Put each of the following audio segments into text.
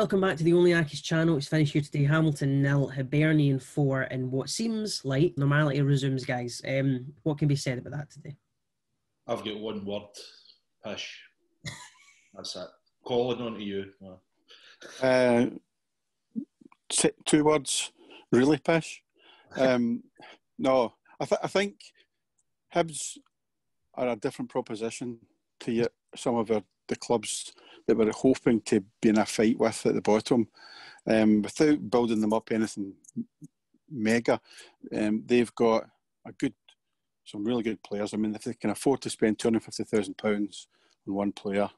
welcome back to the OnlyAccies channel. It's finished here today. Hamilton 0, Hibernian 4, and what seems like normality resumes, guys. What can be said about that today? I've got one word: pish. That's it. Calling on to you. Two words: really pish. No, I think Hibs are a different proposition to some of the clubs that we're hoping to be in a fight with at the bottom. Without building them up anything mega, they've got some really good players. I mean, if they can afford to spend £250,000 on one player,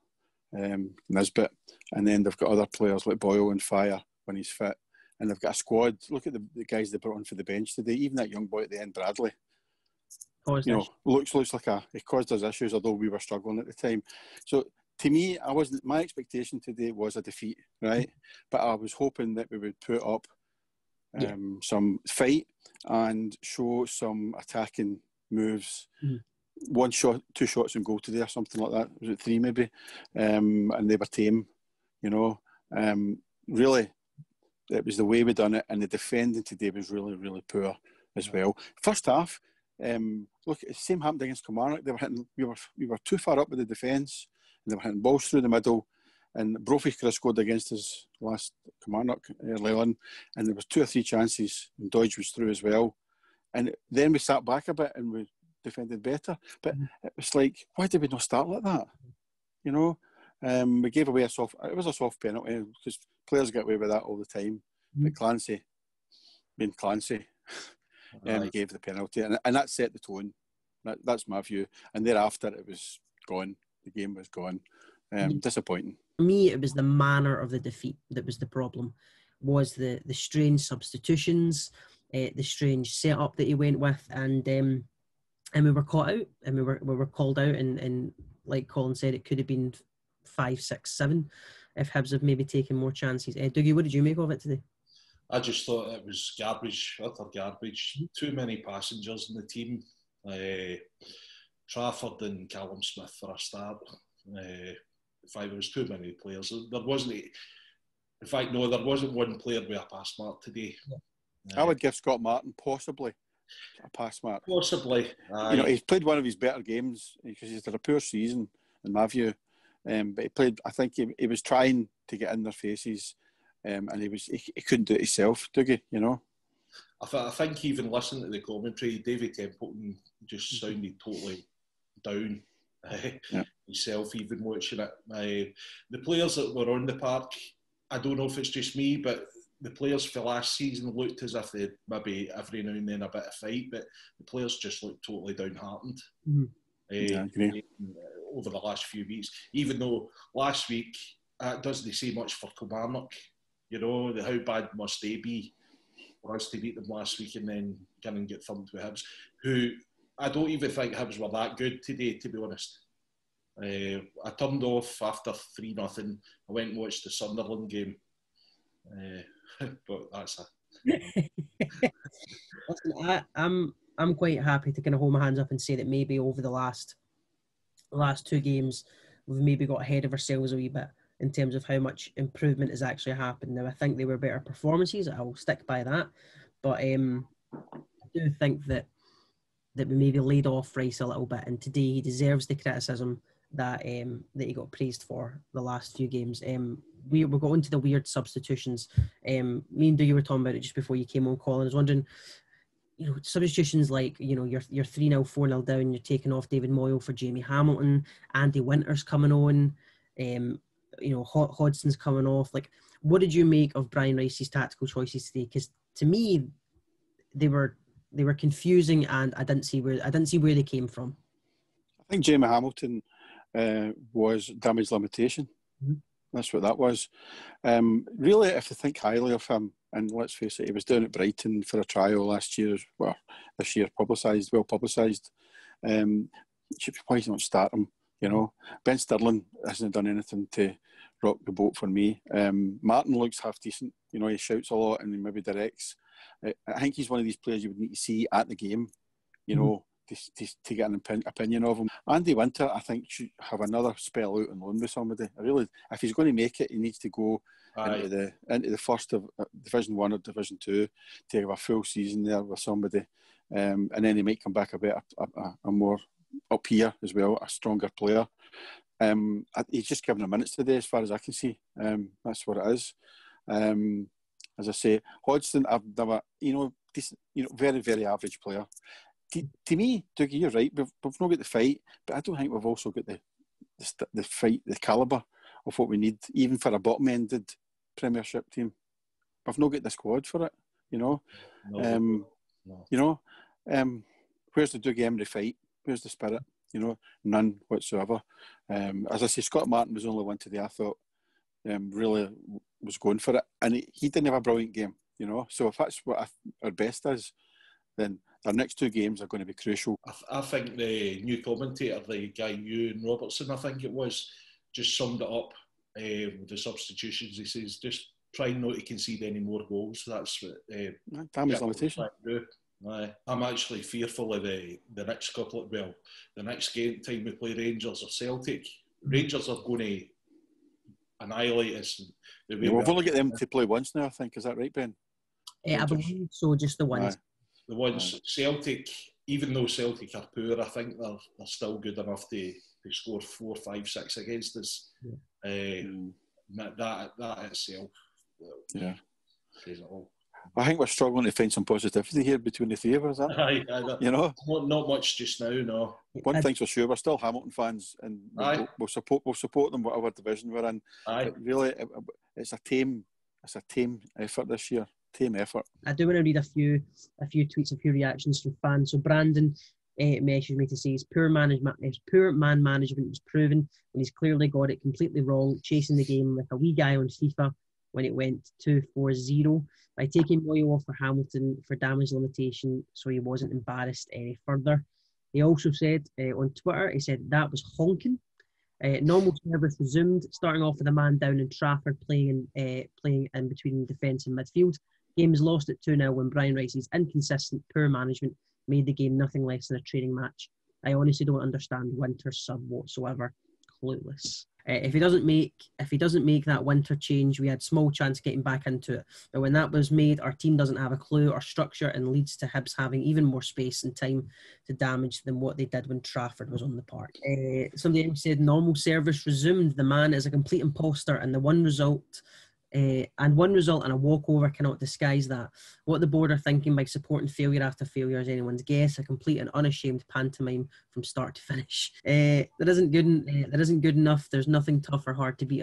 Nisbet, and then they've got other players like Boyle and Fire when he's fit, and they've got a squad. Look at the guys they brought on for the bench today. Even that young boy at the end, Bradley. Looks like he caused us issues, although we were struggling at the time. So to me, my expectation today was a defeat, right? But I was hoping that we would put up some fight and show some attacking moves. One shot, two shots and goal today, or something like that. Was it three maybe? And they were tame, really, it was the way we done it, and the defending today was really, really poor as well. First half, look, the same happened against Kilmarnock. They were hitting, we were too far up with the defence, and they were hitting balls through the middle. And Brophy could have scored against us last Kilmarnock early on, and there was 2 or 3 chances, and Dodge was through as well. And then we sat back a bit and we defended better. But it was like, why did we not start like that? We gave away it was a soft penalty because players get away with that all the time. But Clancy, being Clancy, gave the penalty, and that set the tone. That's my view. And thereafter, it was gone. The game was gone. Disappointing. For me, it was the manner of the defeat that was the problem. Was the strange substitutions, the strange setup that he went with, and we were caught out, and we were called out, and like Colin said, it could have been 5, 6, 7 if Hibs have maybe taken more chances. Dougie, what did you make of it today? I just thought it was garbage, utter garbage. Too many passengers in the team. Trafford and Callum Smith for a start. There was too many players. There wasn't one player with a pass mark today. I would give Scott Martin possibly a pass mark. Possibly. He's played one of his better games because he's had a poor season, in my view. But he played. I think he was trying to get in their faces, and he couldn't do it himself, Dougie. I think even listening to the commentary, David Templeton just sounded totally down. Himself, even watching it. The players that were on the park, I don't know if it's just me, but the players for last season looked as if they maybe every now and then a bit of fight, but the players just looked totally downhearted. Over the last few weeks, even though last week doesn't say much for Kilmarnock. How bad must they be for us to beat them last week and then come and get thumped with Hibs, who I don't even think Hibs were that good today, to be honest. I turned off after 3-0. I went and watched the Sunderland game. But that's it. Listen, I'm quite happy to kind of hold my hands up and say that maybe over the last 2 games we've maybe got ahead of ourselves a wee bit in terms of how much improvement has actually happened. Now I think they were better performances. I will stick by that, but I do think that we maybe laid off Rice a little bit, and today he deserves the criticism that he got praised for the last few games. We got into the weird substitutions. Me and Dougie were talking about it just before you came on, Colin. I was wondering, substitutions like, you're 3-0, 4-0 down, you're taking off David Moyle for Jamie Hamilton, Andy Winter's coming on, Hodson's coming off. Like, what did you make of Brian Rice's tactical choices today? Because to me, they were confusing, and I didn't see where they came from. I think Jamie Hamilton was damage limitation. That's what that was. Really, if you think highly of him, and let's face it, he was down at Brighton for a trial last year, this year, well publicised. Why don't start him? Ben Stirling hasn't done anything to rock the boat for me. Martin looks half decent. He shouts a lot and he maybe directs. I think he's one of these players you would need to see at the game. to get an opinion of him. Andy Winter, I think, should have another spell out on loan with somebody. If he's going to make it, he needs to go into the first of Division 1 or Division 2 to have a full season there with somebody, and then he might come back a more up here as well, a stronger player. He's just given him minutes today, as far as I can see. That's what it is. As I say, Hodgson, I've never, decent, very, very average player. To me, Dougie, you're right. We've not got the fight, but I don't think we've also got the fight, the calibre of what we need, even for a bottom-ended Premiership team. We've not got the squad for it, No. Where's the Dougie Emery fight? Where's the spirit? None whatsoever. As I say, Scott Martin was the only one today I thought really was going for it, and he didn't have a brilliant game. So if that's what our best is, then our next two games are going to be crucial. I think the new commentator, the guy Ewan Robertson, I think it was, just summed it up with the substitutions. He says, just try not to concede any more goals. That's what damage limitation. I'm actually fearful of the next the next game time we play Rangers or Celtic. Rangers are going to annihilate us. We've only got them to play once now, I think. Is that right, Ben? I believe so, just the once. The ones, Celtic, even though Celtic are poor, I think they're still good enough to score 4, 5, 6 against us. That itself says it all. I think we're struggling to find some positivity here between the three of us, Not much just now, no. One thing's for sure, we're still Hamilton fans, and we'll support them whatever division we're in. But really, it's a team effort this year. Team effort. I do want to read a few tweets, a few reactions from fans. So Brandon messaged me to say his poor man management was proven, and he's clearly got it completely wrong, chasing the game like a wee guy on FIFA when it went 2-4-0 by taking Moyo off for Hamilton for damage limitation, so he wasn't embarrassed any further. He also said on Twitter, he said that was honking. Normal service resumed, starting off with a man down in Trafford playing in between defence and midfield. Game was lost at 2-0 when Brian Rice's inconsistent, poor management made the game nothing less than a training match. I honestly don't understand Winter's sub whatsoever. Clueless. If he doesn't make that Winter change, we had small chance of getting back into it. But when that was made, our team doesn't have a clue or structure and leads to Hibs having even more space and time to damage than what they did when Trafford was on the park. Somebody said normal service resumed. The man is a complete imposter, and one result and a walkover cannot disguise that. What the board are thinking by supporting failure after failure is anyone's guess. A complete and unashamed pantomime from start to finish. That isn't good enough. There's nothing tough or hard to beat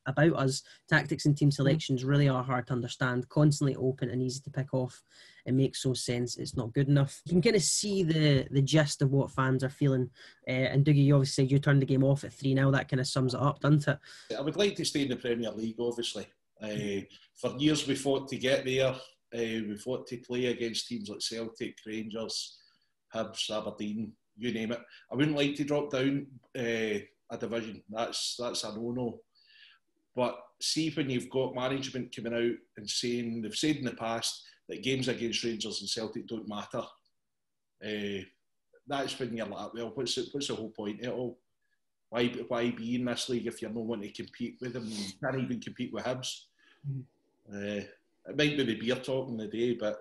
about us. Tactics and team selections really are hard to understand. Constantly open and easy to pick off. It makes no sense. It's not good enough. You can kind of see the gist of what fans are feeling. And Dougie, you obviously said you turned the game off at 3-0. That kind of sums it up, doesn't it? I would like to stay in the Premier League, obviously. For years we fought to get there. We fought to play against teams like Celtic, Rangers, Hibs, Aberdeen, you name it. I wouldn't like to drop down a division. That's a no-no. But see, when you've got management coming out and saying, they've said in the past that games against Rangers and Celtic don't matter. That's when you're like, well, what's the whole point of it all? Why be in this league if you're not wanting to compete with them? You can't even compete with Hibs. It might be the beer talking the day, but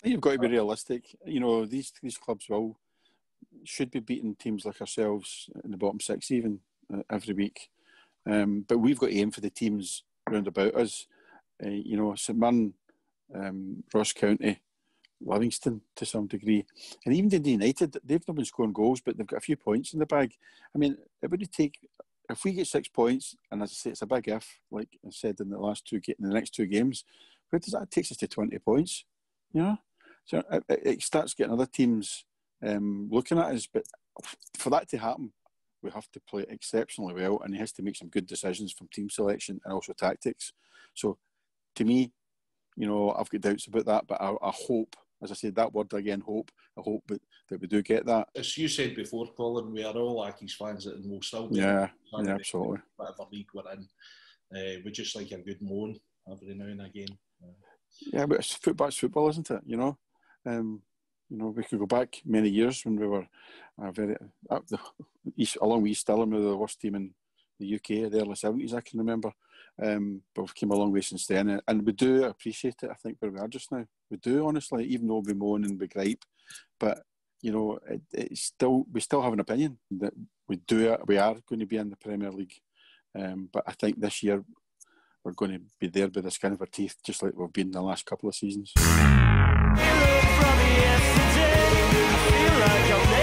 you've got to be realistic. These clubs should be beating teams like ourselves in the bottom six even every week. But we've got to aim for the teams round about us. St Mirren, Ross County, Livingston to some degree, and even Dundee United, they've not been scoring goals, but they've got a few points in the bag. I mean, it would take, if we get 6 points, and as I say, it's a big if, like I said in the next two games, where does that? It takes us to 20 points, So it starts getting other teams looking at us, but for that to happen, we have to play exceptionally well, and he has to make some good decisions from team selection and also tactics. So, to me, I've got doubts about that, but I hope, as I said, that word again, hope. I hope that we do get that. As you said before, Colin, we are all Accies fans and we'll still be. Yeah, absolutely. Whatever league we're in. We just like a good moan every now and again. Yeah, but it's football, isn't it? You know, we could go back many years when we were along with East Stirling, we were the worst team in the UK, the early 70s, I can remember. But we've come a long way since then, and we do appreciate it, I think, where we are just now. We do, honestly, even though we moan and we gripe. But, you know, we still have an opinion that we are going to be in the Premier League. But I think this year we're going to be there by the skin of our teeth, just like we've been the last couple of seasons. You look from yesterday, I feel like I'm